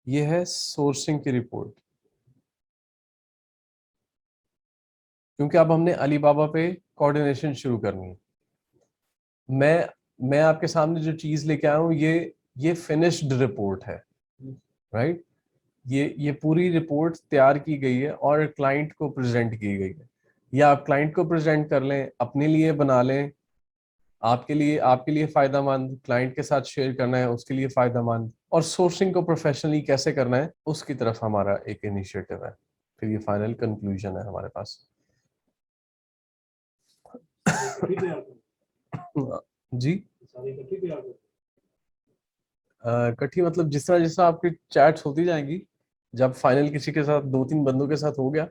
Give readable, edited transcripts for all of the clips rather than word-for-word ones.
ये है सोर्सिंग की रिपोर्ट, क्योंकि अब हमने अलीबाबा पे कोऑर्डिनेशन शुरू करनी है। मैं आपके सामने जो चीज लेके आया हूँ, ये फिनिश्ड रिपोर्ट है, राइट। ये पूरी रिपोर्ट तैयार की गई है और क्लाइंट को प्रेजेंट की गई है। या आप क्लाइंट को प्रेजेंट कर लें, अपने लिए बना लें, आपके लिए फायदामंद, क्लाइंट के साथ शेयर करना है उसके लिए फायदामंद, और सोर्सिंग को प्रोफेशनली कैसे करना है उसकी तरफ हमारा एक इनिशिएटिव है। फिर ये फाइनल कंक्लूजन है हमारे पास। जी, इकट्ठी मतलब जिस तरह जिस तरह आपकी चैट्स होती जाएंगी, जब फाइनल किसी के साथ, दो तीन बंदों के साथ हो गया।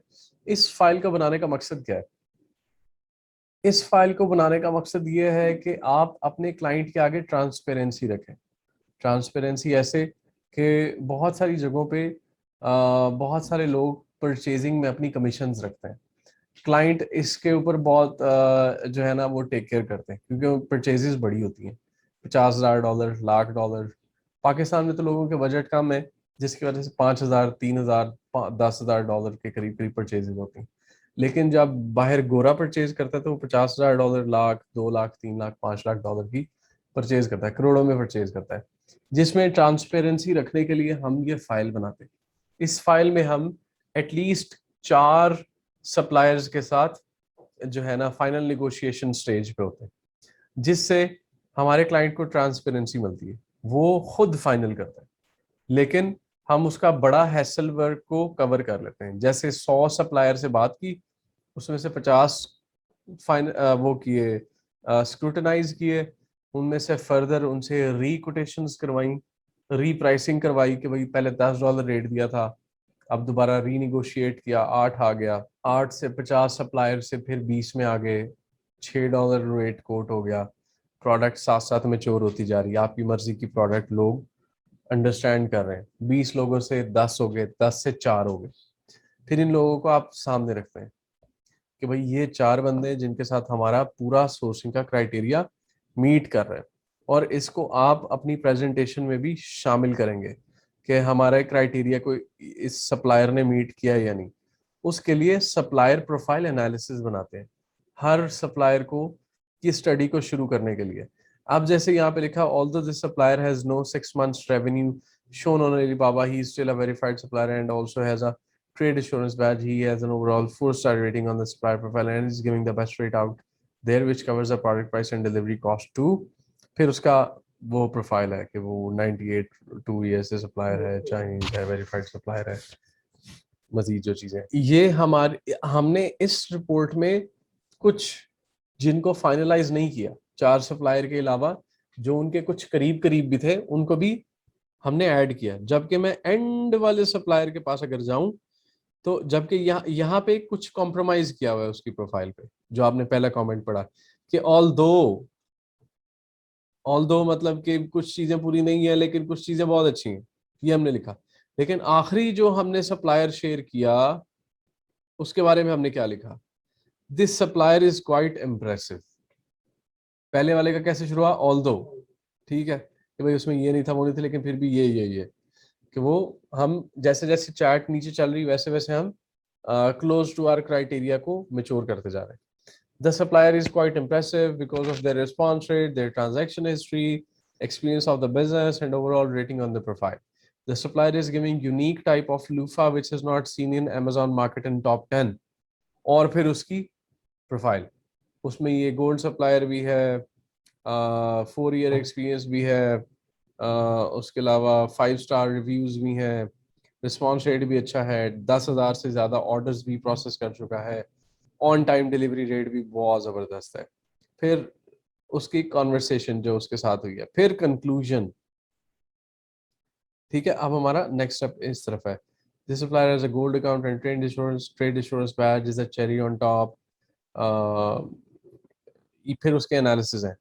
इस फाइल का बनाने का मकसद क्या है? इस फाइल को बनाने का मकसद ये है कि आप अपने क्लाइंट के आगे ट्रांसपेरेंसी रखें। ट्रांसपेरेंसी ऐसे कि बहुत सारी जगहों पे बहुत सारे लोग परचेजिंग में अपनी कमीशंस रखते हैं। क्लाइंट इसके ऊपर बहुत जो है ना वो टेक केयर करते हैं, क्योंकि परचेजेस बड़ी होती हैं, $50,000, $1,00,000। पाकिस्तान में तो लोगों के बजट कम है, जिसकी वजह से 5,000, 3,000, $10,000 के करीब करीब परचेजेस होती हैं। लेकिन जब बाहर गोरा परचेज करता है तो वो $50,000, लाख, 2 लाख, 3 लाख, $5 लाख की परचेज करता है, करोड़ों में परचेज करता है। जिसमें ट्रांसपेरेंसी रखने के लिए हम ये फाइल बनाते हैं। इस फाइल में हम एटलीस्ट 4 सप्लायर्स के साथ जो है ना फाइनल निगोशिएशन स्टेज पे होते हैं, जिससे हमारे क्लाइंट को ट्रांसपेरेंसी मिलती है, वो खुद फाइनल करता है। लेकिन हम उसका बड़ा हैसल वर्क को कवर कर लेते हैं। जैसे 100 सप्लायर से बात की, उसमें से 50 वो किए, स्क्रूटनाइज किए, उनमें से फर्दर उनसे री-कोटेशंस करवाई, रीप्राइसिंग करवाई कि भाई पहले $10 रेट दिया था, अब दोबारा रीनिगोशिएट किया, 8 आ गया, 8 से 50 सप्लायर से फिर 20 में आ गए, $6 रेट कोट हो गया। प्रोडक्ट साथ साथ मैच्योर होती जा रही है, आपकी मर्जी की प्रोडक्ट लोग अंडरस्टैंड कर रहे हैं। 20 लोगों से 10 हो गए, 10 से 4 हो गए। फिर इन लोगों को आप सामने रखते हैं कि भाई ये 4 बंदे हैं जिनके साथ हमारा पूरा सोर्सिंग का क्राइटेरिया मीट कर रहे हैं, और इसको आप अपनी प्रेजेंटेशन में भी शामिल करेंगे कि हमारा क्राइटेरिया को इस सप्लायर ने मीट किया या नहीं। उसके लिए सप्लायर प्रोफाइल एनालिसिस बनाते हैं हर सप्लायर को की स्टडी को शुरू करने के लिए। अब जैसे यहाँ पे लिखा, although this supplier has no 6 months revenue shown on Alibaba, he is still a verified supplier and also has a trade assurance badge. He has an overall 4-star rating on the supplier profile and is giving the best rate out there, which covers the product price and delivery cost too. फिर उसका वो profile है कि वो 98 2 years से supplier है, Chinese है, verified supplier है। मजीद जो चीजें ये हमारे हमने इस रिपोर्ट में कुछ जिनको फाइनलाइज नहीं किया, 4 सप्लायर के अलावा जो उनके कुछ करीब करीब भी थे, उनको भी हमने ऐड किया। जबकि मैं एंड वाले सप्लायर के पास अगर जाऊं, तो जबकि यहाँ पे कुछ कॉम्प्रोमाइज किया हुआ है उसकी प्रोफाइल पे, जो आपने पहला कमेंट पढ़ा कि ऑल दो मतलब कि कुछ चीजें पूरी नहीं है लेकिन कुछ चीजें बहुत अच्छी हैं, ये हमने लिखा। लेकिन आखिरी जो हमने सप्लायर शेयर किया, उसके बारे में हमने क्या लिखा? This supplier is quite impressive. पहले वाले का कैसे शुरू हुआ? ऑल दो, ठीक है कि भाई उसमें ये नहीं था वो नहीं था, लेकिन फिर भी ये कि वो, हम जैसे जैसे चार्ट नीचे चल रही वैसे वैसे हम क्लोज टू आवर क्राइटेरिया को मेच्योर करते जा रहे हैं। The supplier is quite impressive because of their response rate, their transaction history, experience of the business, and overall rating on the profile. The supplier is giving unique type of loofah which is not seen in Amazon market in top 10. और फिर उसकी profile, उसमें ये gold supplier भी है, 4 year experience भी है, उसके अलावा 5 स्टार रिव्यूज भी हैं, रिस्पॉन्स रेट भी अच्छा है, 10,000 से ज्यादा ऑर्डर्स भी प्रोसेस कर चुका है, ऑन टाइम डिलीवरी रेट भी बहुत जबरदस्त है। फिर उसकी कॉन्वर्सेशन जो उसके साथ हुई है, फिर कंक्लूजन। ठीक है, अब हमारा नेक्स्ट स्टेप इस तरफ है। This supplier has a gold account and trade insurance badge is a cherry on top. फिर उसके एनालिसिस है।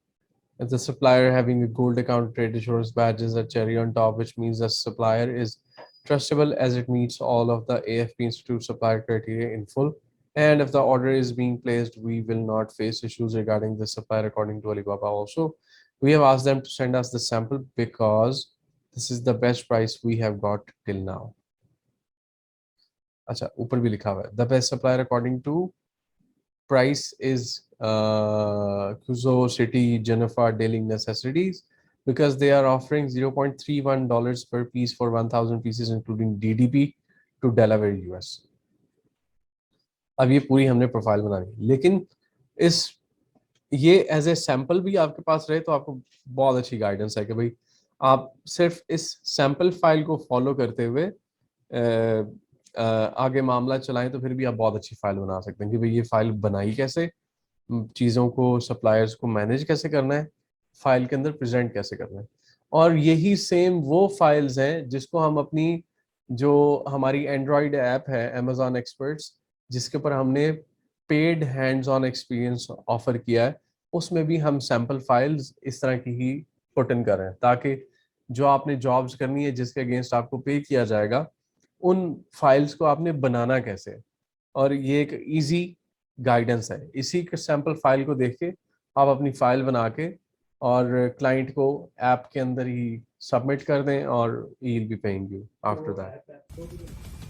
If the supplier having a gold account trade assurance badge is a cherry on top, which means the supplier is trustable as it meets all of the AFP Institute supplier criteria in full. And if the order is being placed, we will not face issues regarding the supplier according to Alibaba. Also, we have asked them to send us the sample because this is the best price we have got till now. अच्छा, ऊपर भी लिखा हुआ है the best supplier according to price is Curiosity, Jennifer, Daily Necessities, because they are offering $0.31 per piece for 1,000 pieces, including DDP, to Delaware, US. अब ये पूरी हमने प्रोफाइल बना ली, लेकिन इस ये एज ए सैंपल भी आपके पास रहे तो आपको बहुत अच्छी गाइडेंस है कि भाई आप सिर्फ इस सैंपल फाइल को फॉलो करते हुए आगे मामला चलाएं तो फिर भी आप बहुत अच्छी फाइल बना सकते हैं कि भाई ये फाइल बनाई कैसे, चीज़ों को सप्लायर्स को मैनेज कैसे करना है, फाइल के अंदर प्रेजेंट कैसे करना है। और यही सेम वो फाइल्स हैं जिसको हम अपनी जो हमारी एंड्रॉयड ऐप है अमेजॉन एक्सपर्ट्स, जिसके ऊपर हमने paid hands on experience offer किया है, उसमें भी हम सैंपल फाइल्स इस तरह की ही पुट इन कर रहे हैं, ताकि जो आपने जॉब्स करनी है जिसके अगेंस्ट आपको पे किया जाएगा, उन फाइल्स को आपने बनाना कैसे है। और ये एक इजी गाइडेंस है, इसी के सैंपल फाइल को देख के आप अपनी फाइल बना के और क्लाइंट को ऐप के अंदर ही सबमिट कर दें और he will be paying you after that.